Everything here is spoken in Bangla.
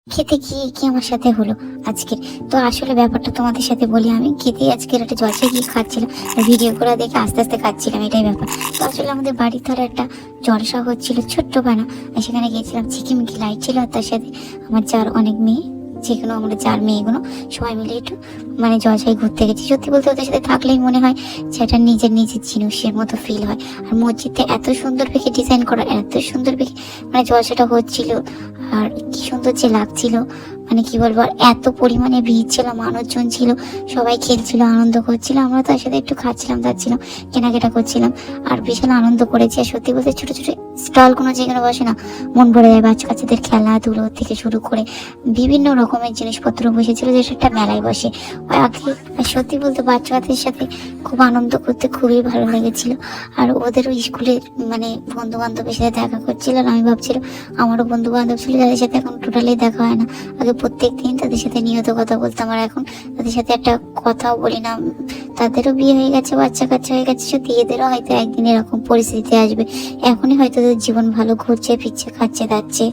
খেতে গিয়ে কি আমার সাথে হলো আজকের। তো আসলে ব্যাপারটা তোমাদের সাথে বলি, আমি খেতে আজকের একটা জলসা গিয়ে খাচ্ছিলাম, ভিডিও করে দেখে আস্তে আস্তে খাচ্ছিলাম, এটাই ব্যাপার। তো আসলে আমাদের বাড়ির ধারে একটা জলসা হচ্ছিল ছোট্ট বানা, সেখানে গিয়েছিলাম, ঝিকিমিকি লাইট ছিল, আর তার সাথে আমার যার অনেক মেয়ে, যেগুলো আমরা যার মেয়েগুলো সবাই মিলে একটু মানে জলসায় ঘুরতে গেছি। সত্যি বলতে ওদের সাথে থাকলেই মনে হয় সেটা নিজের নিজের জিনিসের মতো ফিল হয়। আর মসজিদটা এত সুন্দর দেখে ডিজাইন করা, এত সুন্দর দেখে মানে জলসাটা হচ্ছিল, আর কি সুন্দর যে লাগছিল, মানে কি বলবো। আর এত পরিমাণে ভিড় ছিল, মানুষজন ছিল, সবাই খেলছিল, আনন্দ করছিল, আমরা তার সাথে একটু খাচ্ছিলাম যাচ্ছিলাম, কেনাকাটা করছিলাম, আর বিশাল আনন্দ করেছি। আর সত্যি বলতে ছোট ছোট স্টল কোনো যেখানে বসে না, মন ভরে যায়। বাচ্চা কাচ্চাদের খেলাধুলো থেকে শুরু করে বিভিন্ন রকমের জিনিসপত্র বসেছিল, যেটা একটা মেলায় বসে। আর সত্যি বলতে বাচ্চাদের সাথে খুব আনন্দ করতে খুবই ভালো লেগেছিল। আর ওদেরও স্কুলের মানে বন্ধু বান্ধবের সাথে দেখা করছিল, আর আমি ভাবছিলাম আমারও বন্ধু বান্ধব ছিল যাদের সাথে এখন টোটালি দেখা হয় না। আগে প্রত্যেক দিন তাদের সাথে নিয়ত কথা বলতাম, আর এখন তাদের সাথে একটা কথাও বলি না। তাদেরও বিয়ে হয়ে গেছে, বাচ্চা কাচ্চা হয়ে গেছে, সত্যি এদেরও হয়তো একদিন এরকম পরিস্থিতি আসবে। এখনই হয়তো তাদের জীবন ভালো ঘুরছে ফিরছে, খাচ্ছে দাচ্ছে।